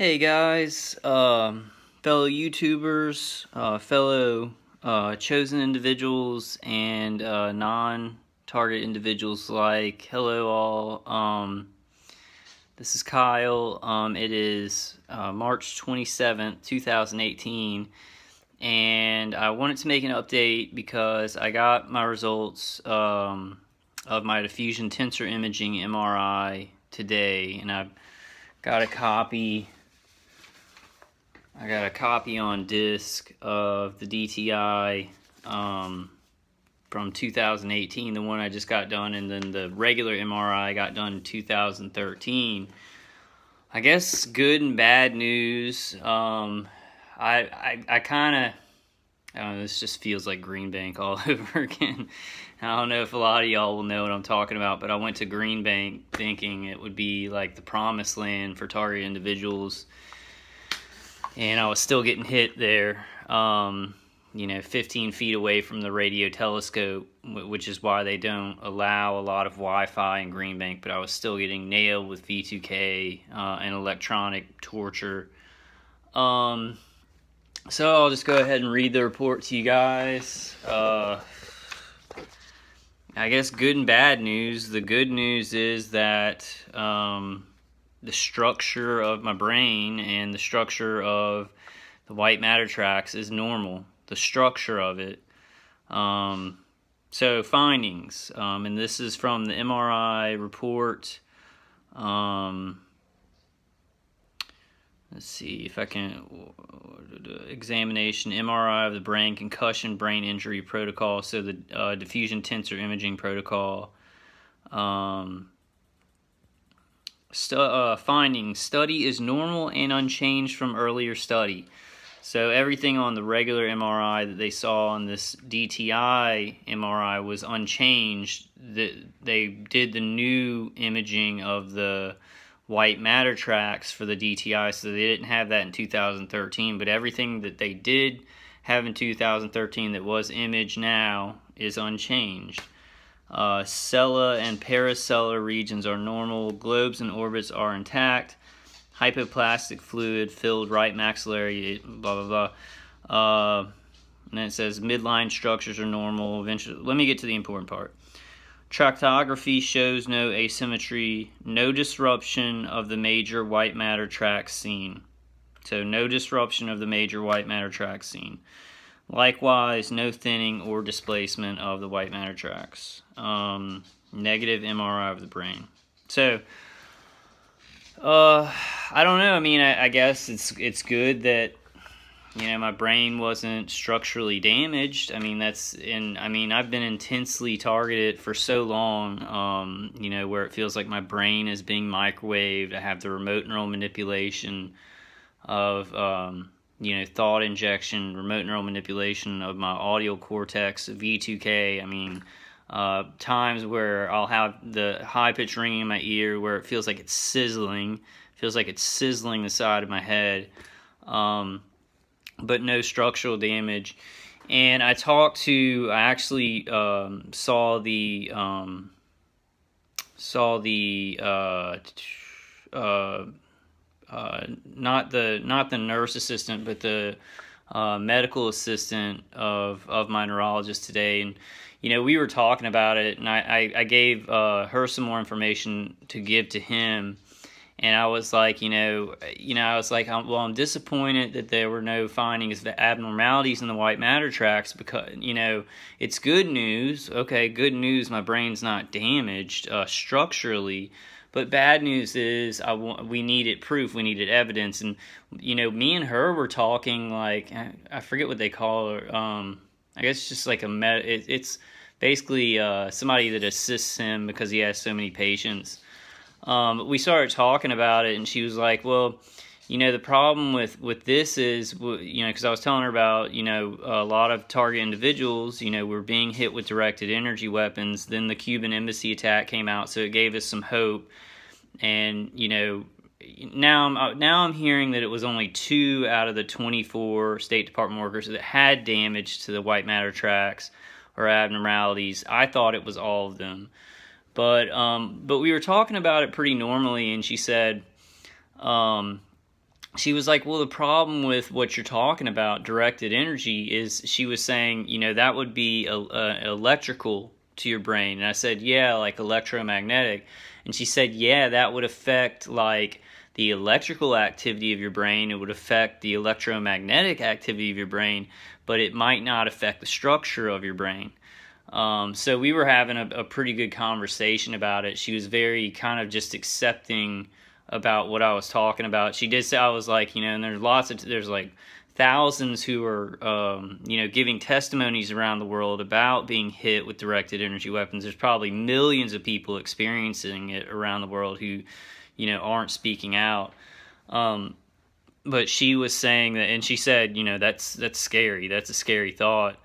Hey guys, fellow YouTubers, fellow chosen individuals, and non-target individuals like, hello all. This is Kyle. It is March 27th, 2018, and I wanted to make an update because I got my results of my diffusion tensor imaging MRI today, and I've got a copy. I got a copy on disc of the DTI from 2018, the one I just got done, and then the regular MRI got done in 2013. I guess good and bad news. I kind of, I don't know, this just feels like Green Bank all over again. I don't know if a lot of y'all will know what I'm talking about, but I went to Green Bank thinking it would be like the promised land for target individuals. And I was still getting hit there, 15 feet away from the radio telescope, which is why they don't allow a lot of Wi-Fi in Green Bank, but I was still getting nailed with V2K and electronic torture. So I'll just go ahead and read the report to you guys. I guess good and bad news. The good news is that the structure of my brain and the structure of the white matter tracts is normal. The structure of it. So findings, and this is from the MRI report. Let's see if I can, examination, MRI of the brain, concussion, brain injury protocol, so the diffusion tensor imaging protocol. Findings, study is normal and unchanged from earlier study. So everything on the regular MRI that they saw on this DTI MRI was unchanged. They did the new imaging of the white matter tracts for the DTI, so they didn't have that in 2013, but everything that they did have in 2013 that was imaged now is unchanged. Cella and paracellular regions are normal. Globes and orbits are intact. Hypoplastic fluid filled right maxillary, blah, blah, blah. And then it says midline structures are normal. Eventually, let me get to the important part. Tractography shows no asymmetry, no disruption of the major white matter tracts seen. So no disruption of the major white matter tracts seen. Likewise, no thinning or displacement of the white matter tracts. Negative MRI of the brain. So, I don't know. I mean, I guess it's good that, my brain wasn't structurally damaged. I mean, I've been intensely targeted for so long, where it feels like my brain is being microwaved. I have the remote neural manipulation of, thought injection, remote neural manipulation of my audio cortex, V2K. I mean, times where I'll have the high-pitched ringing in my ear where it feels like it's sizzling. Feels like it's sizzling the side of my head. But no structural damage. And I actually saw the not the nurse assistant, but the medical assistant of my neurologist today, and we were talking about it, and I gave her some more information to give to him, and I was like, I'm disappointed that there were no findings of abnormalities in the white matter tracts, because it's good news. Okay, good news. My brain's not damaged structurally. But bad news is we needed proof, we needed evidence, and me and her were talking like, I forget what they call her. I guess it's just like it's basically somebody that assists him because he has so many patients. But we started talking about it, and she was like, well, the problem with this is, because I was telling her about, a lot of target individuals, were being hit with directed energy weapons. Then the Cuban embassy attack came out, so it gave us some hope. And, now I'm hearing that it was only 2 out of the 24 State Department workers that had damage to the white matter tracts or abnormalities. I thought it was all of them. But we were talking about it pretty normally, and she said, she was like, well, the problem with what you're talking about, directed energy, is she was saying, that would be electrical to your brain. And I said, yeah, like electromagnetic. And she said, yeah, that would affect like the electrical activity of your brain. It would affect the electromagnetic activity of your brain, but it might not affect the structure of your brain. So we were having a pretty good conversation about it. She was very kind of just accepting about what I was talking about. She did say, I was like, and there's like thousands who are, giving testimonies around the world about being hit with directed energy weapons. There's probably millions of people experiencing it around the world who, aren't speaking out. But she was saying that, and she said, that's scary. That's a scary thought.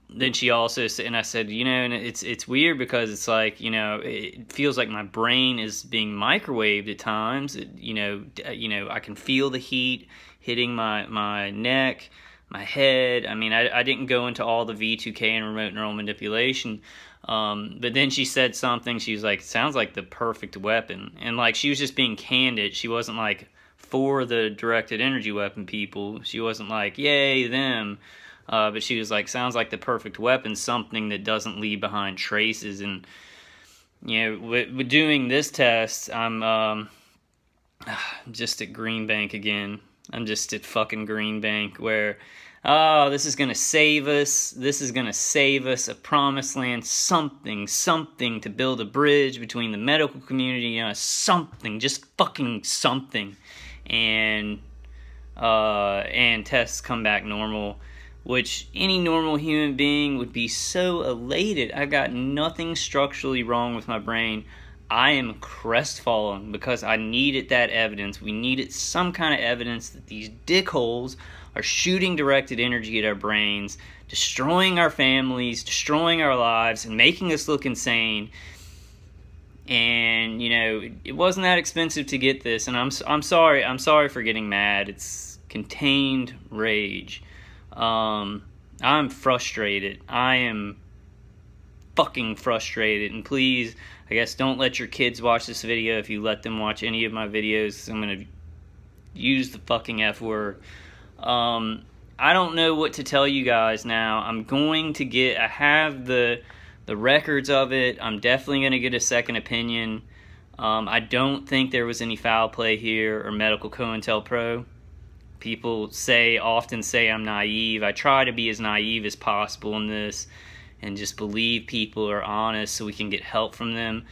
Then she also said, and I said, and it's weird because it's like, it feels like my brain is being microwaved at times. I can feel the heat hitting my neck, my head. I mean, I didn't go into all the V2K and remote neural manipulation. But then she said something, she was like, sounds like the perfect weapon. And like, she was just being candid. She wasn't like for the directed energy weapon people. She wasn't like, yay, them. But she was like, sounds like the perfect weapon, something that doesn't leave behind traces. And, with doing this test, I'm just at Green Bank again. I'm just at fucking Green Bank where, this is going to save us. This is going to save us a promised land, something to build a bridge between the medical community, something, just fucking something. And tests come back normal, which any normal human being would be so elated. I've got nothing structurally wrong with my brain. I am crestfallen because I needed that evidence. We needed some kind of evidence that these dickholes are shooting directed energy at our brains, destroying our families, destroying our lives, and making us look insane. And, it wasn't that expensive to get this, and I'm sorry for getting mad. It's contained rage. I'm frustrated. I am fucking frustrated. And please, I guess, don't let your kids watch this video. If you let them watch any of my videos, I'm going to use the fucking F word. I don't know what to tell you guys now. I have the records of it. I'm definitely going to get a second opinion. I don't think there was any foul play here or medical COINTELPRO. People often say I'm naive. I try to be as naive as possible in this and just believe people are honest so we can get help from them.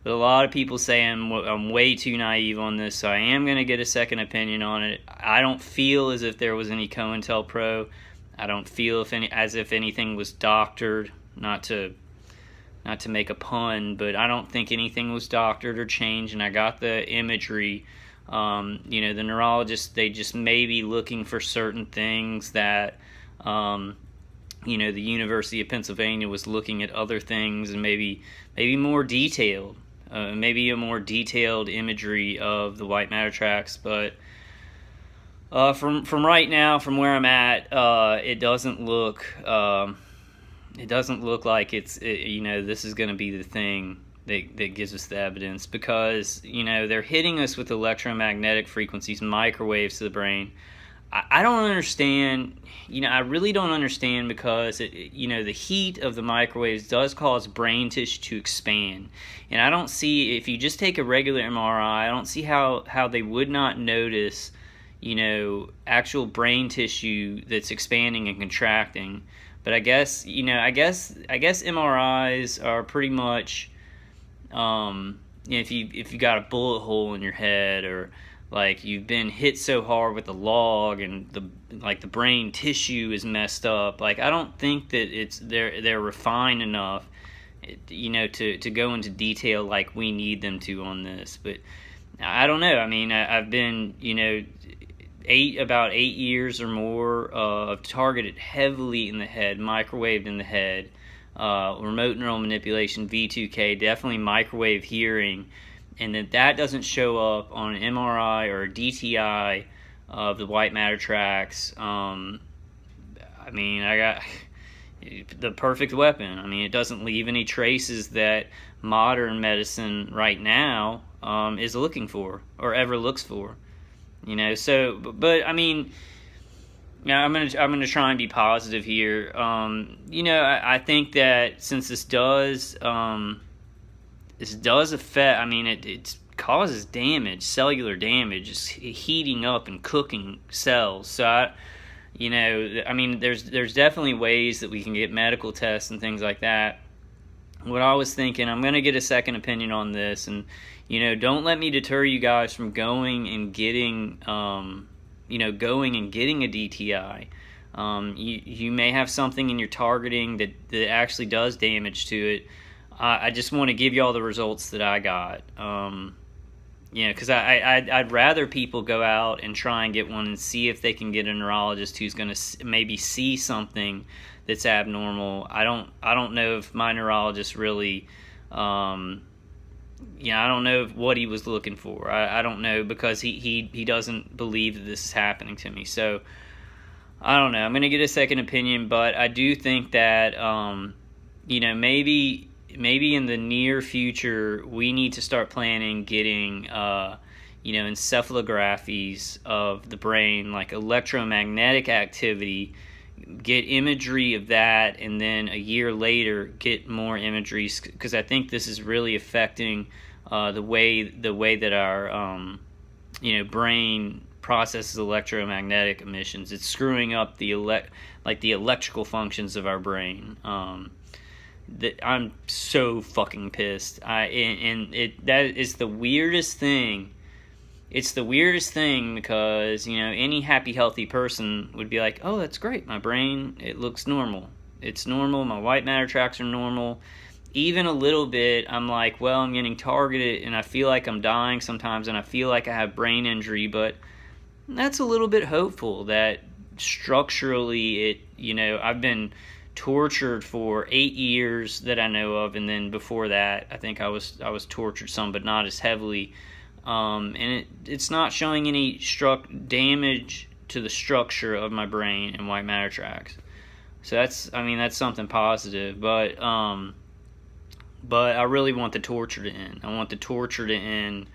But a lot of people say I'm way too naive on this, so I am going to get a second opinion on it. I don't feel as if there was any COINTELPRO. I don't feel as if anything was doctored. Not to make a pun, but I don't think anything was doctored or changed, and I got the imagery. The neurologists, they just may be looking for certain things that, the University of Pennsylvania was looking at other things and maybe more detailed, maybe a more detailed imagery of the white matter tracks. But from right now, from where I'm at, it doesn't look like this is going to be the thing that gives us the evidence, because they're hitting us with electromagnetic frequencies, microwaves to the brain. I don't understand. I really don't understand, because the heat of the microwaves does cause brain tissue to expand, and I don't see, if you just take a regular MRI, I don't see how they would not notice actual brain tissue that's expanding and contracting. But I guess MRIs are pretty much, if you got a bullet hole in your head, or like you've been hit so hard with a log and the brain tissue is messed up. Like, I don't think that they're refined enough, to go into detail like we need them to on this. But I don't know. I mean, I've been about 8 years or more targeted heavily in the head, microwaved in the head, remote neural manipulation, V2K, definitely microwave hearing, and that doesn't show up on an MRI or a DTI of the white matter tracks. I got the perfect weapon. I mean, it doesn't leave any traces that modern medicine right now is looking for or ever looks for. You know, so, but I mean, yeah, I'm gonna try and be positive here. You know, I think that since this does affect. I mean, it causes damage, cellular damage. It's heating up and cooking cells. So you know, I mean, there's definitely ways that we can get medical tests and things like that. What I was thinking, I'm going to get a second opinion on this, and you know, don't let me deter you guys from going and getting, you know, going and getting a DTI. You may have something in your targeting that actually does damage to it. I just want to give you all the results that I got. You know, because I'd rather people go out and try and get one and see if they can get a neurologist who's going to maybe see something that's abnormal. I don't know if my neurologist really, you know, I don't know what he was looking for. I don't know, because he doesn't believe that this is happening to me. So I don't know. I'm going to get a second opinion, but I do think that, you know, maybe in the near future, we need to start planning getting, you know, encephalographies of the brain, like electromagnetic activity, get imagery of that, and then a year later get more imagery, because I think this is really affecting the way that our you know, brain processes electromagnetic emissions. It's screwing up the electrical functions of our brain. That I'm so fucking pissed. That is the weirdest thing. It's the weirdest thing, because, you know, any happy, healthy person would be like, oh, that's great. My brain, it looks normal. It's normal. My white matter tracks are normal. Even a little bit, I'm like, well, I'm getting targeted, and I feel like I'm dying sometimes, and I feel like I have brain injury, but that's a little bit hopeful that structurally it, you know, I've been tortured for 8 years that I know of, and then before that, I think I was tortured some, but not as heavily. And it's not showing any damage to the structure of my brain and white matter tracks. So that's something positive. But I really want the torture to end. I want the torture to end.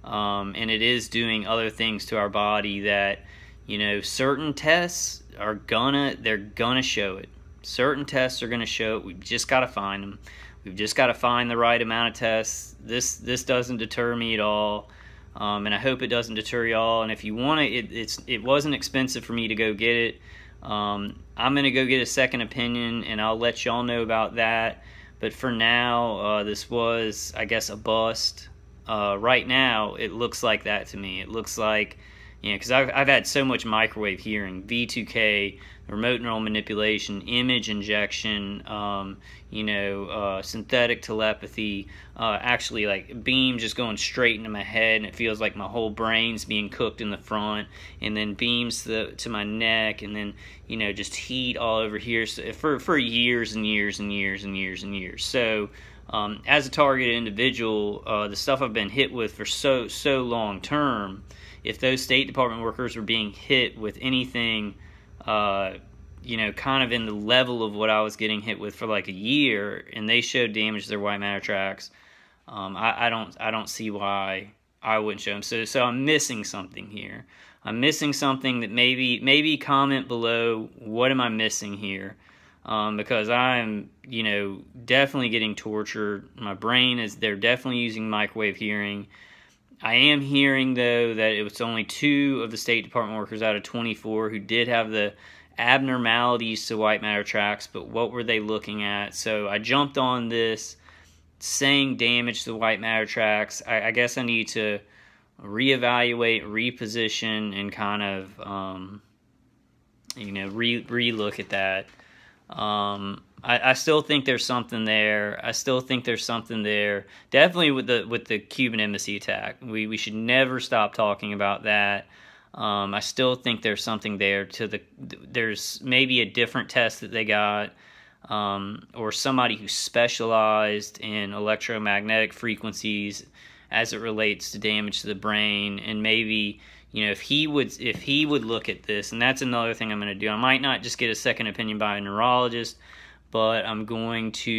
And it is doing other things to our body that, you know, certain tests they're gonna show it. Certain tests are gonna show it. We've just got to find them. We've just got to find the right amount of tests. This doesn't deter me at all, and I hope it doesn't deter y'all. And if you want it wasn't expensive for me to go get it. I'm gonna go get a second opinion, and I'll let y'all know about that. But for now, this was, I guess, a bust. Right now, it looks like that to me. It looks like, you know, because I've had so much microwave hearing, V2K, remote neural manipulation, image injection, you know, synthetic telepathy, actually like beam just going straight into my head, and it feels like my whole brain's being cooked in the front, and then beams to my neck, and then, you know, just heat all over here, so for years and years and years and years and years. So as a targeted individual, the stuff I've been hit with for so long term, if those State Department workers were being hit with anything, you know, kind of in the level of what I was getting hit with for like a year, and they showed damage to their white matter tracks, I don't see why I wouldn't show them. So I'm missing something here. I'm missing something that maybe comment below, what am I missing here? Because I'm, you know, definitely getting tortured. My brain they're definitely using microwave hearing. I am hearing, though, that it was only 2 of the State Department workers out of 24 who did have the abnormalities to white matter tracks, but what were they looking at? So I jumped on this saying damage to the white matter tracks. I guess I need to reevaluate, reposition, and kind of, you know, re-look at that. I still think there's something there. Definitely with the Cuban embassy attack. We should never stop talking about that. I still think there's something there there's maybe a different test that they got, or somebody who specialized in electromagnetic frequencies as it relates to damage to the brain, and maybe, you know, if he would look at this, and that's another thing I'm going to do. I might not just get a second opinion by a neurologist, but I'm going to,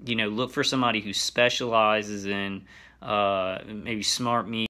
you know, look for somebody who specializes in maybe smart media.